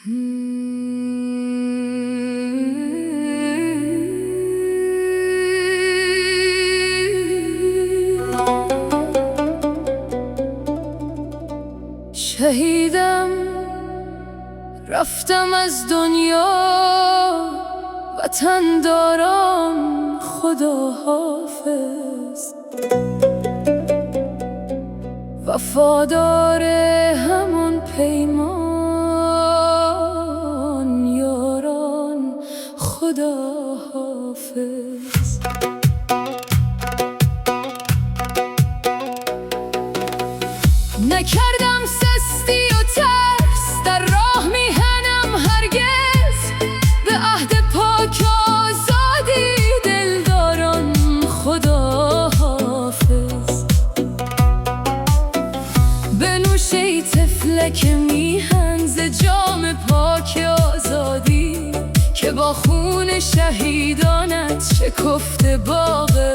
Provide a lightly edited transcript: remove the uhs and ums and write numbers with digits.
شهیدم رفتم از دنیا، وطن دارم خدا حافظ. وفادار همون پیمان یاران خدا حافظ. نکردم سستی و ترس، در راه میهنم هرگز، به عهد پاک آزادی دلداران خدا حافظ. بنوش ای طفلک میهن ز جام پاک آزادی، که با خون شهیدانت شکفته باغ